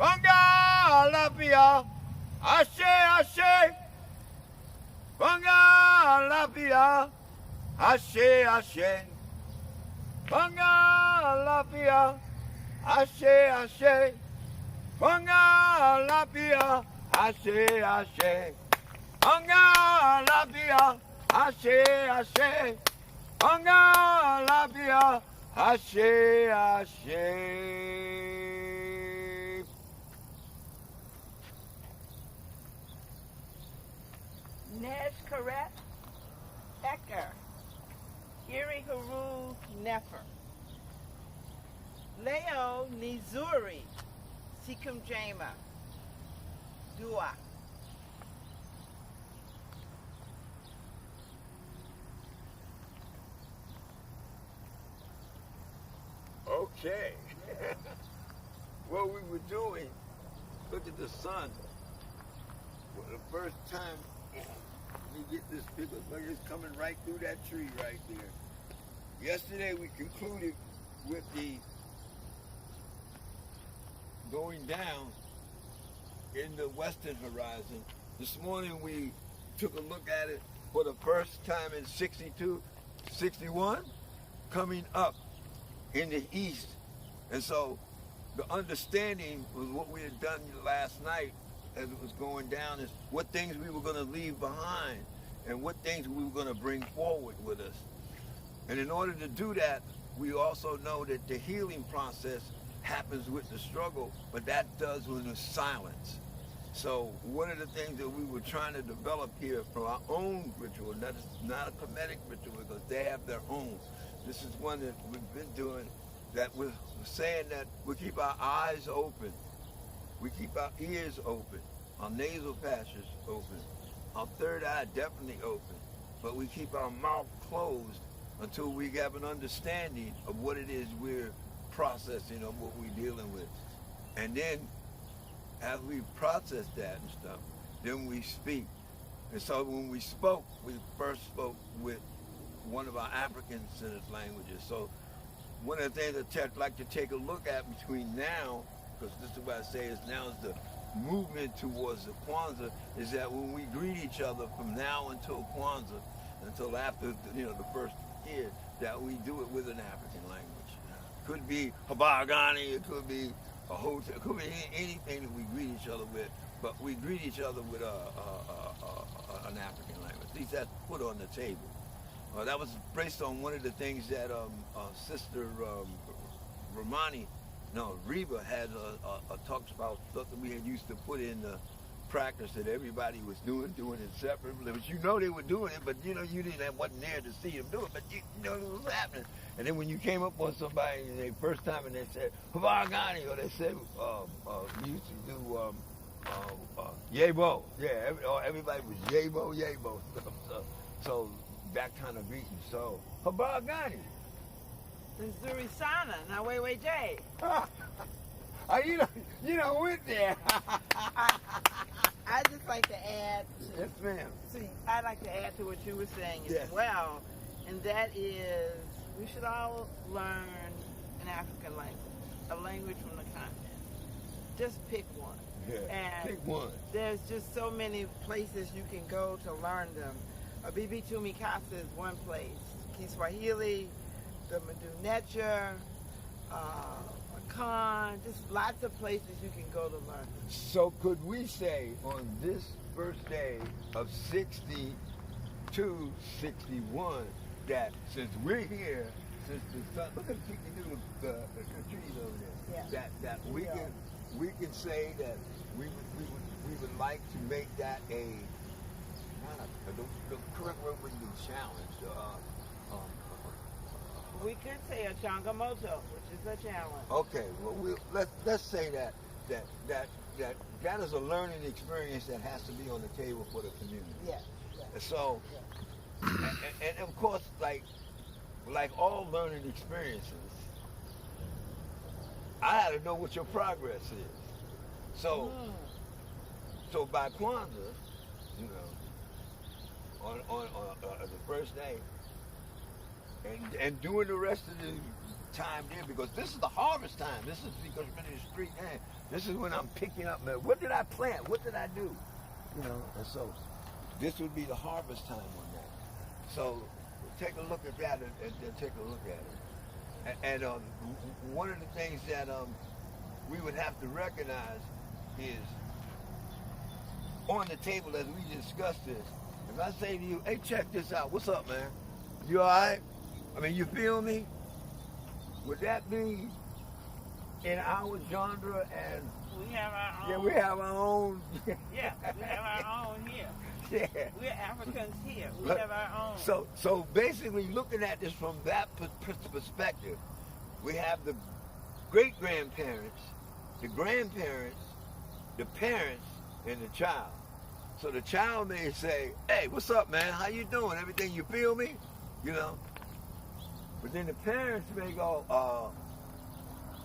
Banga lapia, ashe ashe. Banga lapia, ashe ashe. Banga lapia, ashe ashe. Banga lapia, ashe ashe. Banga lapia, ashe ashe. Banga lapia, ashe ashe. Nesh Karet Eker, Iri Haru Nefer, Leo Nizuri, Sikum Jama, Dua. Okay. What we were doing, look at the sun. For the first time, you get this picture, look, it's coming right through that tree right there. Yesterday we concluded with the going down in the western horizon. This morning we took a look at it for the first time in 62, 61, coming up in the east. And so the understanding was what we had done last night as it was going down, is what things we were going to leave behind and what things we were going to bring forward with us. And in order to do that, we also know that the healing process happens with the struggle, but that does with the silence. So one of the things that we were trying to develop here from our own ritual, not a Kemetic ritual, because they have their own. This is one that we've been doing, that we're saying that we keep our eyes open, we keep our ears open, our nasal passages open, our third eye definitely open, but we keep our mouth closed until we have an understanding of what it is we're processing, of what we're dealing with. And then, as we process that and stuff, then we speak. And so when we spoke, we first spoke with one of our African-centered languages. So one of the things I'd like to take a look at between now, because this is what I say is now is the movement towards the Kwanzaa, is that when we greet each other from now until Kwanzaa, until after the first year, that we do it with an African language. Could be Habagani, it could be a hotel, it could be anything that we greet each other with, but we greet each other with an African language. At least that's put on the table. That was based on one of the things that Sister Reba had talks about, stuff that we had used to put in the practice that everybody was doing it separately. But they were doing it, but you wasn't there to see them do it, but it was happening. And then when you came up on somebody the first time and they said Havagani, or they said we used to do Yebo. Yeah, everybody was Yebo. So that kind of greeting. So Habagani. Zuri Sana, now wait, Jay. You don't went there. I just like to add. Yes, ma'am. See, I'd like to add to what you were saying yes. as well, and that is we should all learn an African language, a language from the continent. Just pick one. Yeah, and pick one. There's just so many places you can go to learn them. Bibi Tumikasa is one place. Kiswahili, the Madu Nature, Makan, just lots of places you can go to learn them. So could we say on this first day of 62, 61, that since we're here, since the sun, look at the trees over there, yeah. that we can say that we would like to make that the correct word would be challenge. We could say a changamoto, which is a challenge. Okay, well let's say that is a learning experience that has to be on the table for the community. Yes. So, and of course, like all learning experiences, I had to know what your progress is. So by Kwanzaa, on the first day, and doing the rest of time there because this is the harvest time. This is because we're in the street now. This is when I'm picking up, man. What did I plant? What did I do? You know, and so this would be the harvest time on that. So take a look at that and take a look at it. And one of the things that we would have to recognize is on the table as we discuss this. If I say to you, hey, check this out. What's up, man? You all right? I mean, you feel me? Would that be in our genre and we have our own? yeah, we have our own. Yeah, we have our own here. Yeah. We're Africans here. We have our own. So basically, looking at this from that perspective, we have the great-grandparents, the grandparents, the parents, and the child. So the child may say, hey, what's up, man? How you doing? Everything, you feel me? You know? But then the parents may go,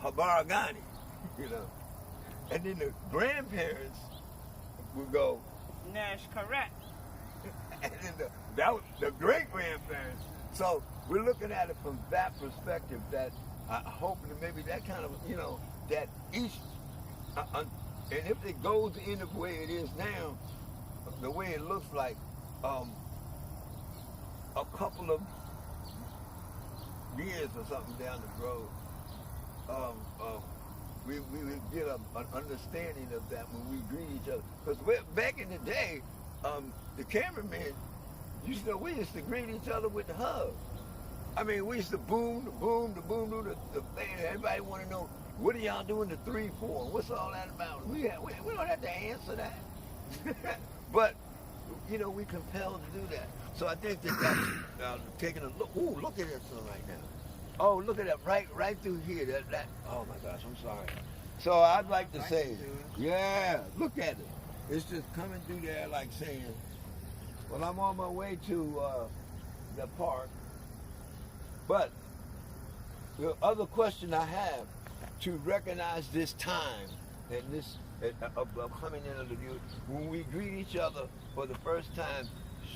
Habaragani, you know? And then the grandparents will go, That's correct. and then the great-grandparents. So we're looking at it from that perspective that I hope that maybe that kind of, you know, that each, and if it goes in the way it is now, the way it looks like, a couple of years or something down the road, we would get an understanding of that when we greet each other. Because back in the day, the cameramen, we used to greet each other with the hug. I mean, we used to boom, do the thing. Everybody want to know, what are y'all doing the 3-4? What's all that about? We don't have to answer that. But, you know, we compelled to do that. So I think that's taking a look. Ooh, look at this one right now. Oh, look at that, right through here. That. Oh my gosh, I'm sorry. So I'd like to say, yeah, look at it. It's just coming through there like saying, well, I'm on my way to the park. But the other question I have to recognize this time and this of coming into the youth, when we greet each other for the first time,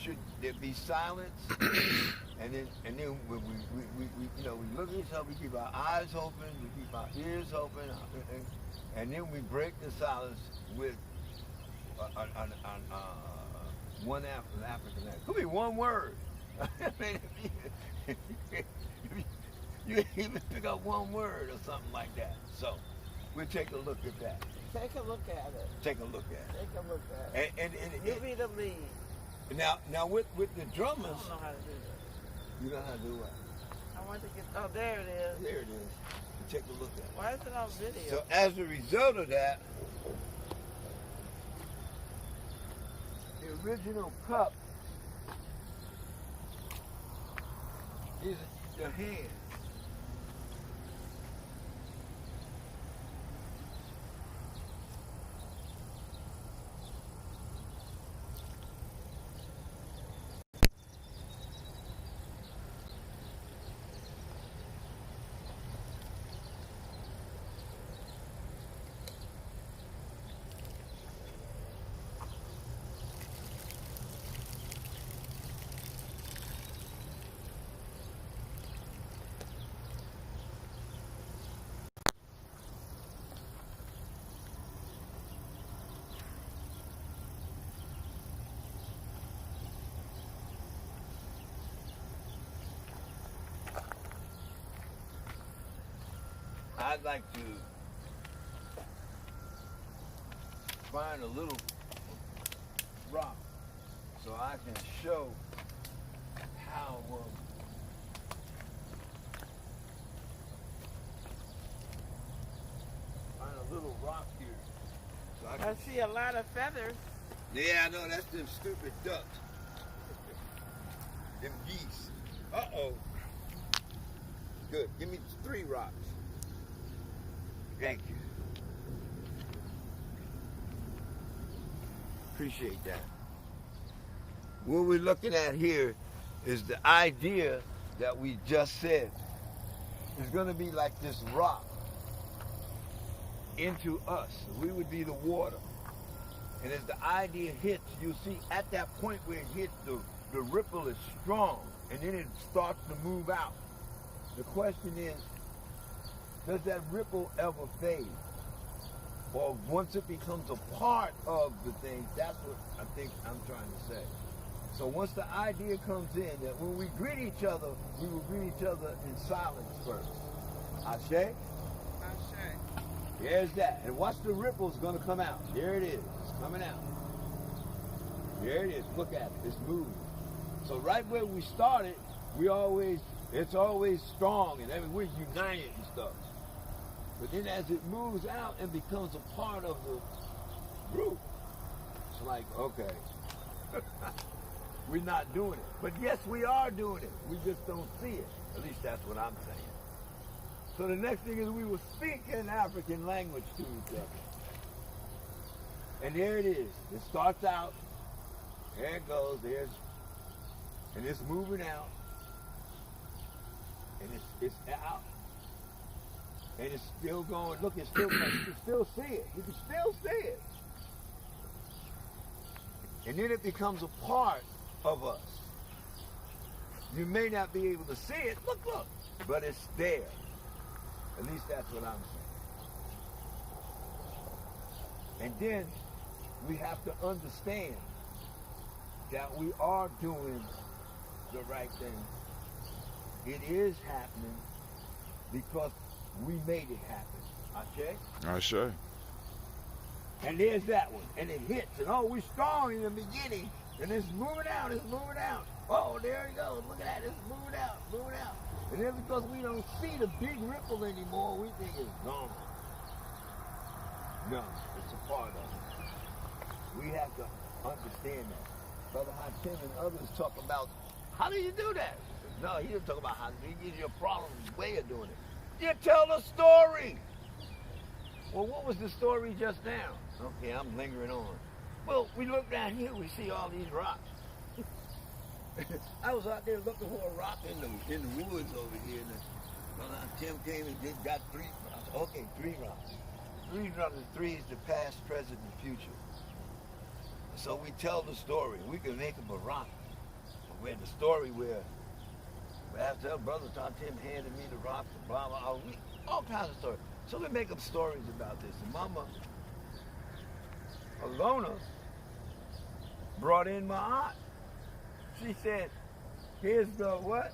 should there be silence? and then when we you know, we look at each other, we keep our eyes open, we keep our ears open, and then we break the silence with one African accent. Could be one word. I mean, if you even pick up one word or something like that. So we'll take a look at that. Take a look at it. Take a look at it. Take a look at it. And You be the lead. now with the drummers, I don't know how to do this. you know how to do what? I want to get. Oh, there it is. There it is. Take a look at it. Why is it on video? So as a result of that, the original cup is the hand. I'd like to find a little rock so I can show how find a little rock here. So I see a lot of feathers. Yeah, I know, that's them stupid ducks. Them geese. Uh-oh. Good. Give me 3 rocks. Thank you. Appreciate that. What we're looking at here is the idea that we just said. It's going to be like this rock into us. We would be the water. And as the idea hits, you'll see at that point where it hits, the ripple is strong. And then it starts to move out. The question is, does that ripple ever fade? Or once it becomes a part of the thing, that's what I think I'm trying to say. So once the idea comes in that when we greet each other, we will greet each other in silence first. Ashe? Ashe. There's that. And watch the ripples gonna come out. There it is. It's coming out. There it is. Look at it. It's moving. So right where we started, it's always strong and we're united and stuff. But then as it moves out and becomes a part of the group, it's like, okay, we're not doing it. But yes, we are doing it. We just don't see it. At least that's what I'm saying. So the next thing is we will speak in African language to each other. And there it is. It starts out. There it goes. And it's moving out. And it's out. And it's still going. Look, you can still see it. You can still see it. And then it becomes a part of us. You may not be able to see it. Look. But it's there. At least that's what I'm saying. And then we have to understand that we are doing the right thing. It is happening because we made it happen. Ashe? Ashe. And there's that one. And it hits. And we're strong in the beginning. And it's moving out. Oh, there it goes. Look at that. It's moving out. And then because we don't see the big ripple anymore, we think it's gone. No, it's a part of it. We have to understand that. Brother Hatim and others talk about, how do you do that? No, he didn't talk about how. He gives you a problem way of doing it. You tell the story. Well, what was the story just now? Okay, I'm lingering on. Well, we look down here, we see all these rocks. I was out there looking for a rock in the woods over here. And Tim came and got 3. I said, okay, 3 rocks. 3 rocks. 3 is the past, present, and future. So we tell the story. We can make up a rock. Where the story where after brother Tim handed me the rocks, and blah blah, all kinds of stories. So we make up stories about this. And Mama Alona brought in my aunt. She said, here's the what?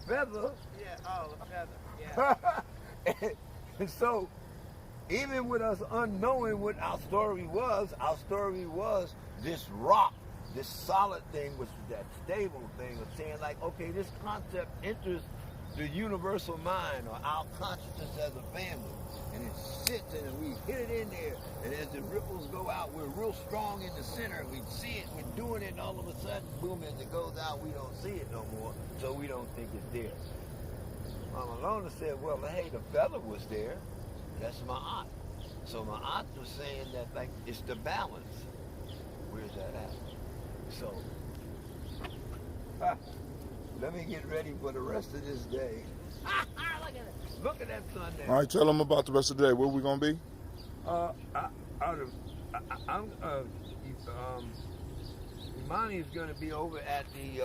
Feather. Yeah, the feather. Yeah. And so, even with us unknowing what our story was this rock, this solid thing, which is that stable thing of saying like, okay, this concept enters the universal mind or our consciousness as a family. And it sits and we hit it in there. And as the ripples go out, we're real strong in the center. We see it, we're doing it, and all of a sudden, boom, as it goes out, we don't see it no more. So we don't think it's there. Mama Lona said, well, hey, the feather was there. That's my aunt. So my aunt was saying that, like, it's the balance. Where's that at? So, let me get ready for the rest of this day. Look at that sun there. All right, tell them about the rest of the day. Where we gonna be? Imani is gonna be over at the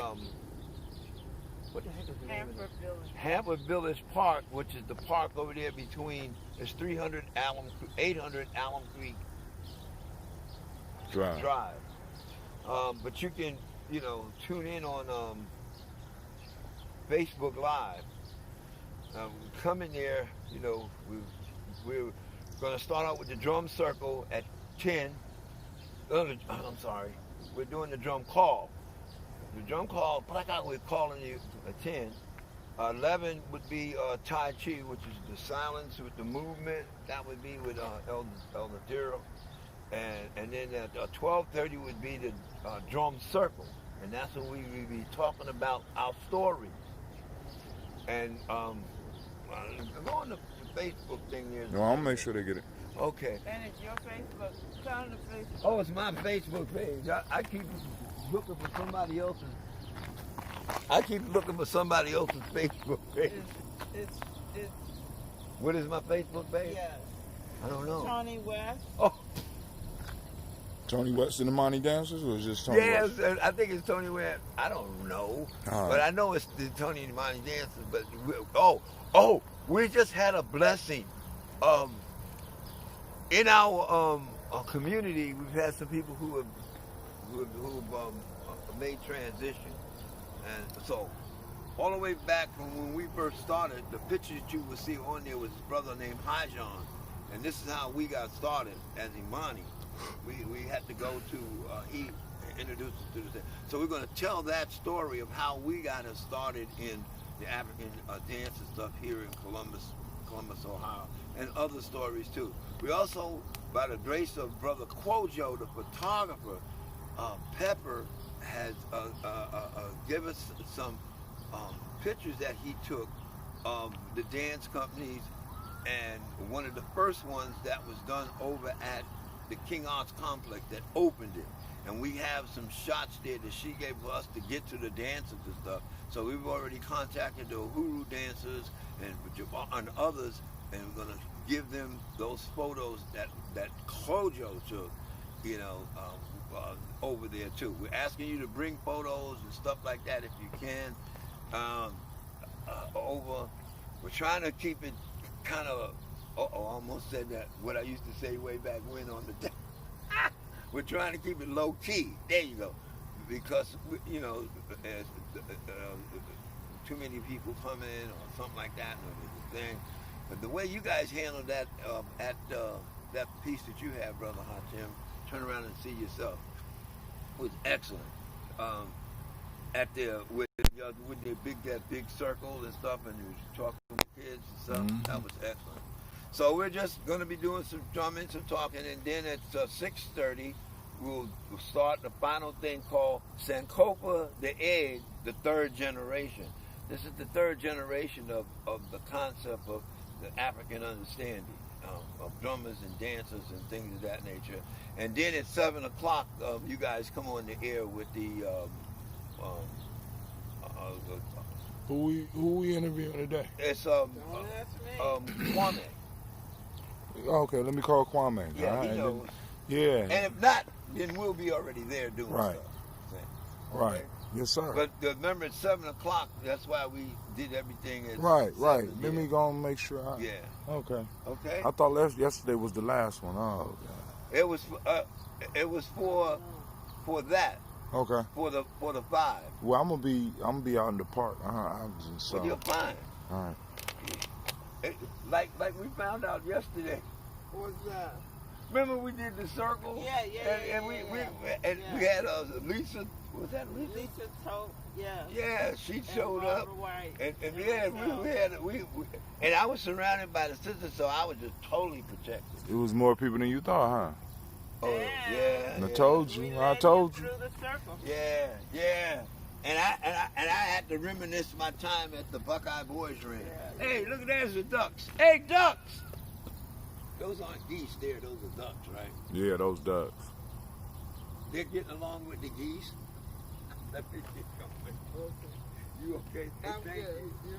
what the heck is the name of it? Village. Hamlet Village Park, which is the park over there between 800 Alum Creek Drive. But you can, tune in on Facebook Live. Coming there, we're going to start out with the drum circle at 10. I'm sorry. We're doing the drum call. The drum call, we're calling you at 10. 11 would be Tai Chi, which is the silence with the movement. That would be with Elder Diro. And then at 12:30 would be the drum circle. And that's when we will be talking about our story. And go on the Facebook thing there. No, I'll make sure they get it. Okay. And it's your Facebook. Tell them the Facebook. Oh, it's my Facebook page. I keep looking for somebody else's. Facebook page. It's What is my Facebook page? yes. I don't know. Tony West. Oh. Tony West and the Monty Dancers, or is just Tony West? I think it's Tony West. I don't know, All but right. I know it's the Tony and the Monty Dancers. But we just had a blessing. In our community, we've had some people who have made transition, and so all the way back from when we first started, the picture that you would see on there was his brother named Hijon, and this is how we got started as Imani. We had to go to he introduced us to this. So we're going to tell that story of how we got us started in the African dance and stuff here in Columbus, Ohio, and other stories too. We also, by the grace of Brother Quojo, the photographer, Pepper has given us some pictures that he took of the dance companies, and one of the first ones that was done over at the King Arts Complex that opened it. And we have some shots there that she gave us to get to the dancers and stuff. So we've already contacted the Uhuru dancers and others, and we're going to give them those photos that Kojo took, over there too. We're asking you to bring photos and stuff like that if you can over. We're trying to keep it kind of, I almost said that, what I used to say way back when on the day. We're trying to keep it low key. There you go. Because, too many people come in or something like that, or thing. But the way you guys handled that at that piece that you have, Brother Hatim, turn around and see yourself, was excellent. With that big circle and stuff, and you was talking to the kids and stuff. Mm-hmm. That was excellent. So we're just going to be doing some drumming, some talking, and then at 6:30, we'll start the final thing called Sankofa the Egg, the third generation. This is the third generation of the concept of the African understanding of drummers and dancers and things of that nature. And then at 7 o'clock, you guys come on the air with the who we interviewing today? It's Kwame. Okay, let me call Kwame. Yeah, he knows. Yeah. And if not, then we'll be already there doing right. stuff. Right. Okay? Yes, sir. But remember, at 7 o'clock, that's why we did everything at right. 7, Let me go and make sure. Yeah. Okay. Okay. I thought yesterday was the last one. Oh, God. It was for that. Okay. For the 5. Well, I'm gonna be out in the park. So you're fine. All right. Like we found out yesterday. What's that? Remember we did the circle? Yeah. And we had Lisa. Was that Lisa? Lisa told. Yeah. Yeah, she showed up. And and I was surrounded by the sisters, so I was just totally protected. It was more people than you thought, huh? Oh yeah. I told you. I told you. Through the circle. Yeah. And I had to reminisce my time at the Buckeye Boys Ring. Yeah. Hey, look at there's the ducks. Hey, ducks! Those aren't geese there, those are ducks, right? Yeah, those ducks. They're getting along with the geese. Let me get going. Okay. You okay? I'm Thank good. you.